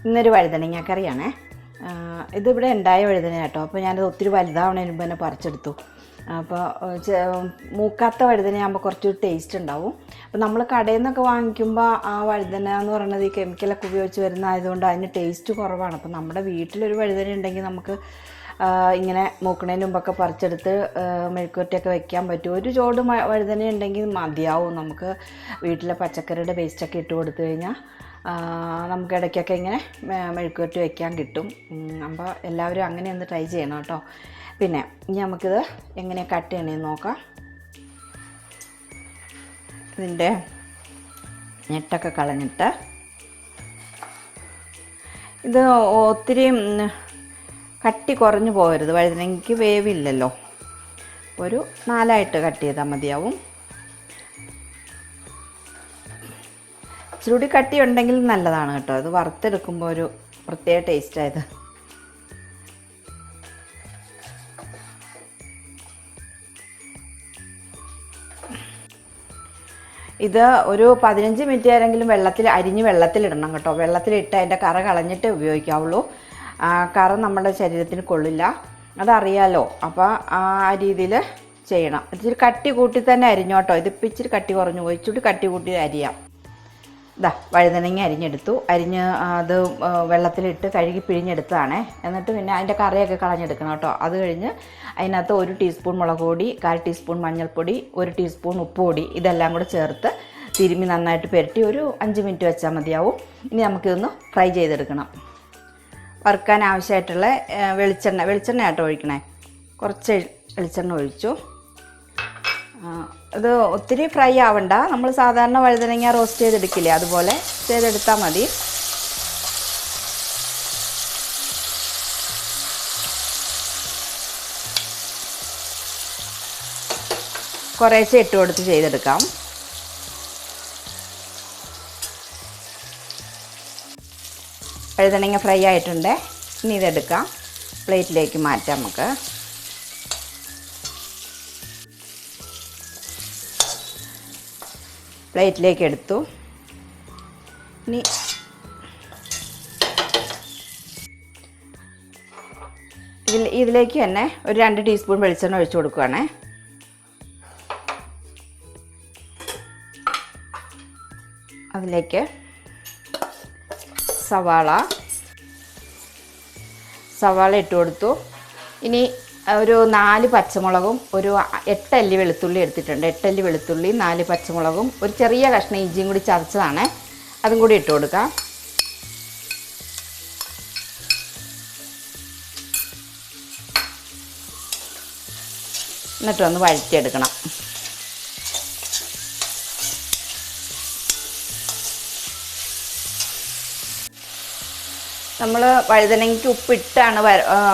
ഇന്നൊരു വഴുതനങ്ങ കറിയാണേ. ഇതിവിടെ ഉണ്ടായ വഴുതന കേട്ടോ. അപ്പോൾ ഞാനത് ഒത്തിരി വലുതാവണതിന് മുമ്പ് തന്നെ പറിച്ചെടുത്തു. അപ്പോൾ മൂക്കാത്ത വഴുതനയാകുമ്പോൾ കുറച്ചൊരു ടേസ്റ്റ് ഉണ്ടാവും. അപ്പോൾ നമ്മൾ കടയിൽ നിന്നൊക്കെ വാങ്ങിക്കുമ്പോൾ ആ വഴുതന എന്ന് പറയുന്നത് ഈ കെമിക്കലൊക്കെ ഉപയോഗിച്ച് വരുന്നതായതുകൊണ്ട് അതിന് ടേസ്റ്റ് കുറവാണ്. അപ്പോൾ നമ്മുടെ വീട്ടിലൊരു വഴുതന ഉണ്ടെങ്കിൽ നമുക്ക് ഇങ്ങനെ മൂക്കണതിന് മുമ്പൊക്കെ പറിച്ചെടുത്ത് മെഴുക്കുവരട്ടിയൊക്കെ വെക്കാൻ പറ്റും. ഒരു ചോട് വഴുതന ഉണ്ടെങ്കിൽ മതിയാവും. നമുക്ക് വീട്ടിലെ പച്ചക്കറിയുടെ വേസ്റ്റൊക്കെ ഇട്ട് കൊടുത്തു കഴിഞ്ഞാൽ നമുക്ക് ഇടയ്ക്കൊക്കെ ഇങ്ങനെ മെഴുക്കുവരട്ടി വയ്ക്കാൻ കിട്ടും. അപ്പോൾ എല്ലാവരും അങ്ങനെ ഒന്ന് ട്രൈ ചെയ്യണം കേട്ടോ. പിന്നെ ഇനി നമുക്കിത് എങ്ങനെ കട്ട് ചെയ്യണമെന്ന് നോക്കാം. ഇതിൻ്റെ ഞെട്ടൊക്കെ കളഞ്ഞിട്ട് ഇത് ഒത്തിരി കട്ടി കുറഞ്ഞു പോകരുത്. വഴുതനങ്ങയ്ക്ക് വേവില്ലല്ലോ. ഒരു 4 കട്ട് ചെയ്താൽ മതിയാവും. ഇച്ചിരി കട്ടി ഉണ്ടെങ്കിൽ നല്ലതാണ് കേട്ടോ. ഇത് വറുത്തെടുക്കുമ്പോൾ ഒരു പ്രത്യേക ടേസ്റ്റായത്. ഇത് ഒരു 15 മിനിറ്റ് ആരെങ്കിലും അരിഞ്ഞ് വെള്ളത്തിലിടണം കേട്ടോ. വെള്ളത്തിലിട്ട് അതിൻ്റെ കറ കളഞ്ഞിട്ട് ഉപയോഗിക്കാവുള്ളൂ. കറ നമ്മുടെ ശരീരത്തിന് കൊള്ളില്ല, അതറിയാലോ. അപ്പോൾ ആ രീതിയിൽ ചെയ്യണം. ഇച്ചിരി കട്ടി കൂട്ടി തന്നെ അരിഞ്ഞോട്ടോ. ഇതിപ്പോൾ ഇച്ചിരി കട്ടി കുറഞ്ഞു പോയി. ഇച്ചിരി കട്ടി കൂട്ടി അരിയാം. വഴുതനങ്ങ അരിഞ്ഞെടുത്തു. അത് വെള്ളത്തിലിട്ട് കഴുകി പിഴിഞ്ഞെടുത്തതാണേ. എന്നിട്ട് പിന്നെ അതിൻ്റെ കറിയൊക്കെ കളഞ്ഞെടുക്കണം കേട്ടോ. അത് കഴിഞ്ഞ് അതിനകത്ത് 1 ടീസ്പൂൺ മുളക് പൊടി, 1/4 ടീസ്പൂൺ മഞ്ഞൾപ്പൊടി, 1 ടീസ്പൂൺ ഉപ്പുപൊടി ഇതെല്ലാം കൂടെ ചേർത്ത് തിരുമ്മി നന്നായിട്ട് പുരട്ടി ഒരു 5 മിനിറ്റ് വെച്ചാൽ മതിയാവും. ഇനി നമുക്കിതൊന്ന് ഫ്രൈ ചെയ്തെടുക്കണം. വറുക്കാൻ ആവശ്യമായിട്ടുള്ള വെളിച്ചെണ്ണ ആട്ടോ ഒഴിക്കണേ. കുറച്ച് വെളിച്ചെണ്ണ ഒഴിച്ചു. ഇത് ഒത്തിരി ഫ്രൈ ആവണ്ട. നമ്മൾ സാധാരണ വഴുതനങ്ങ റോസ്റ്റ് ചെയ്തെടുക്കില്ലേ, അതുപോലെ ചെയ്തെടുത്താൽ മതി. കുറേശ്ശെ ഇട്ട് കൊടുത്ത് ചെയ്തെടുക്കാം. വഴുതനങ്ങ ഫ്രൈ ആയിട്ടുണ്ട്. ഇനി ഇതെടുക്കാം. പ്ലേറ്റിലേക്ക് മാറ്റാം നമുക്ക്. പ്ലേറ്റിലേക്ക് എടുത്തു. ഇനി ഇതിലേക്ക് തന്നെ ഒരു 2 ടീസ്പൂൺ വെളിച്ചെണ്ണ ഒഴിച്ചു കൊടുക്കുകയാണേ. അതിലേക്ക് സവാള ഇട്ട് കൊടുത്തു. ഇനി ഒരു 4 പച്ചമുളകും ഒരു 8 അല്ലി വെളുത്തുള്ളി എടുത്തിട്ടുണ്ട്. 8 അല്ലി വെളുത്തുള്ളി, 4 പച്ചമുളകും ഒരു ചെറിയ കഷ്ണം ഇഞ്ചിയും കൂടി ചതച്ചതാണ്. അതും കൂടി ഇട്ട് കൊടുക്കാം. എന്നിട്ടൊന്ന് വഴറ്റിയെടുക്കണം. നമ്മൾ വഴുതനങ്ങയ്ക്ക് ഉപ്പിട്ടാണ്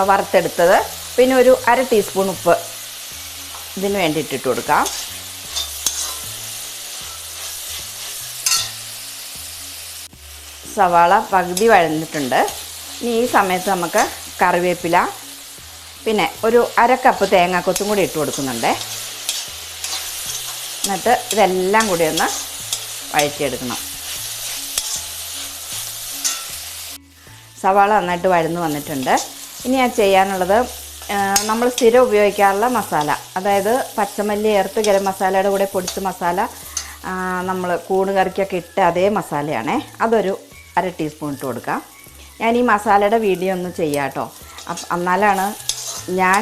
വറുത്തെടുത്തത്. പിന്നെ ഒരു 1/2 ടീസ്പൂൺ ഉപ്പ് ഇതിന് വേണ്ടി ഇട്ടിട്ട് കൊടുക്കാം. സവാള പകുതി വഴന്നിട്ടുണ്ട്. ഇനി ഈ സമയത്ത് നമുക്ക് കറിവേപ്പില, പിന്നെ ഒരു 1/2 കപ്പ് തേങ്ങാക്കൊത്തും കൂടി ഇട്ട് കൊടുക്കുന്നുണ്ട്. എന്നിട്ട് ഇതെല്ലാം കൂടി ഒന്ന് വഴറ്റിയെടുക്കണം. സവാള നന്നായിട്ട് വഴന്നു വന്നിട്ടുണ്ട്. ഇനി ഞാൻ ചെയ്യാനുള്ളത് നമ്മൾ സ്ഥിരം ഉപയോഗിക്കാറുള്ള മസാല, അതായത് പച്ചമല്ലി ചേർത്ത് ഗരം മസാലയുടെ കൂടെ പൊടിച്ച മസാല, നമ്മൾ കൂണ് കറിക്കൊക്കെ ഇട്ട് അതേ മസാലയാണേ. അതൊരു 1/2 ടീസ്പൂൺ ഇട്ട് കൊടുക്കാം. ഞാൻ ഈ മസാലയുടെ വീഡിയോ ഒന്ന് ചെയ്യാം കേട്ടോ. എന്നാലാണ് ഞാൻ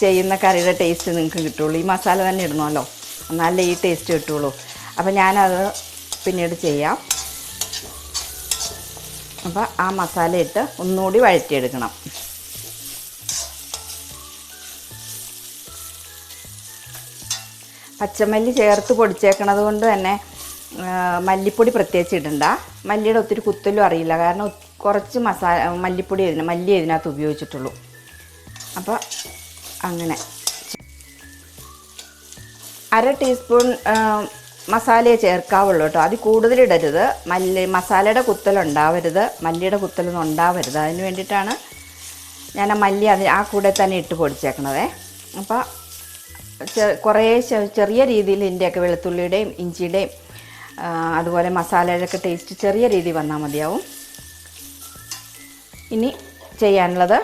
ചെയ്യുന്ന കറിയുടെ ടേസ്റ്റ് നിങ്ങൾക്ക് കിട്ടുള്ളൂ. ഈ മസാല തന്നെ ഇടണമല്ലോ, എന്നാലേ ഈ ടേസ്റ്റ് കിട്ടുള്ളൂ. അപ്പോൾ ഞാനത് പിന്നീട് ചെയ്യാം. അപ്പോൾ ആ മസാല ഇട്ട് ഒന്നുകൂടി വഴറ്റിയെടുക്കണം. പച്ചമല്ലി ചേർത്ത് പൊടിച്ചേക്കണത് കൊണ്ട് തന്നെ മല്ലിപ്പൊടി പ്രത്യേകിച്ച് ഇടണ്ട. മല്ലിയുടെ ഒത്തിരി കുത്തലും അറിയില്ല, കാരണം കുറച്ച് മല്ലിപ്പൊടി മല്ലി ഇതിനകത്ത് ഉപയോഗിച്ചിട്ടുള്ളൂ. അപ്പോൾ അങ്ങനെ 1/2 ടീസ്പൂൺ മസാലയെ ചേർക്കാവുള്ളൂ കേട്ടോ. അതിൽ കൂടുതലിടരുത്. മസാലയുടെ കുത്തലുണ്ടാവരുത്, മല്ലിയുടെ കുത്തലൊന്നും ഉണ്ടാവരുത്. അതിന് വേണ്ടിയിട്ടാണ് ഞാൻ ആ മല്ലി ആ കൂടെ തന്നെ ഇട്ട് പൊടിച്ചേക്കണതേ. അപ്പോൾ കുറേ ചെറിയ രീതിയിൽ ഇതിൻ്റെയൊക്കെ വെളുത്തുള്ളിയുടെയും ഇഞ്ചിയുടെയും അതുപോലെ മസാലയുടെയൊക്കെ ടേസ്റ്റ് ചെറിയ രീതിയിൽ വന്നാൽ മതിയാവും. ഇനി ചെയ്യാനുള്ളത്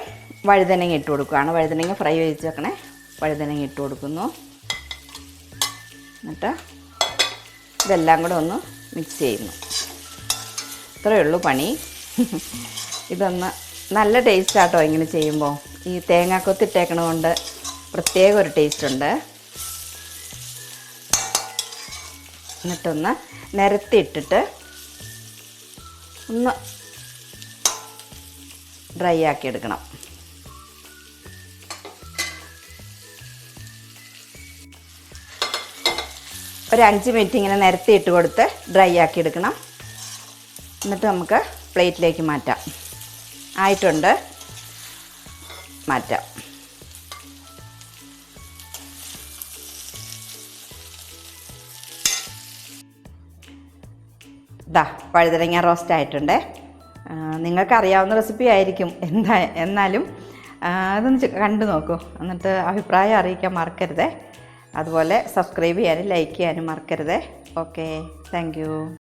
വഴുതനങ്ങ ഇട്ട് കൊടുക്കുകയാണ്. വഴുതനങ്ങ ഫ്രൈ ചെയ്ത് വെക്കണേ. വഴുതനങ്ങ ഇട്ട് കൊടുക്കുന്നു. എന്നിട്ട് ഇതെല്ലാം കൂടെ ഒന്ന് മിക്സ് ചെയ്യുന്നു. ഇത്രയേ ഉള്ളൂ പണി. ഇതൊന്ന് നല്ല ടേസ്റ്റാട്ടോ ഇങ്ങനെ ചെയ്യുമ്പോൾ. ഈ തേങ്ങാക്കൊത്തിട്ടേക്കണ കൊണ്ട് പ്രത്യേക ഒരു ടേസ്റ്റ് ഉണ്ട്. എന്നിട്ടൊന്ന് നിരത്തിയിട്ടിട്ട് ഒന്ന് ഡ്രൈ ആക്കി എടുക്കണം. ഒരു 5 മിനിറ്റ് ഇങ്ങനെ നിരത്തിയിട്ട് കൊടുത്ത് ഡ്രൈ ആക്കി എടുക്കണം. എന്നിട്ട് നമുക്ക് പ്ലേറ്റിലേക്ക് മാറ്റാം. ആയിട്ടുണ്ട്, മാറ്റാം. ദാ വഴുതനങ്ങ റോസ്റ്റ് ആയിട്ടുണ്ട്. നിങ്ങൾക്കറിയാവുന്ന റെസിപ്പി ആയിരിക്കും, എന്നാലും അതൊന്ന് കണ്ടു നോക്കൂ. എന്നിട്ട് അഭിപ്രായം അറിയിക്കാൻ മറക്കരുതേ. അതുപോലെ സബ്സ്ക്രൈബ് ചെയ്യാനും ലൈക്ക് ചെയ്യാനും മറക്കരുതേ. Okay, thank you.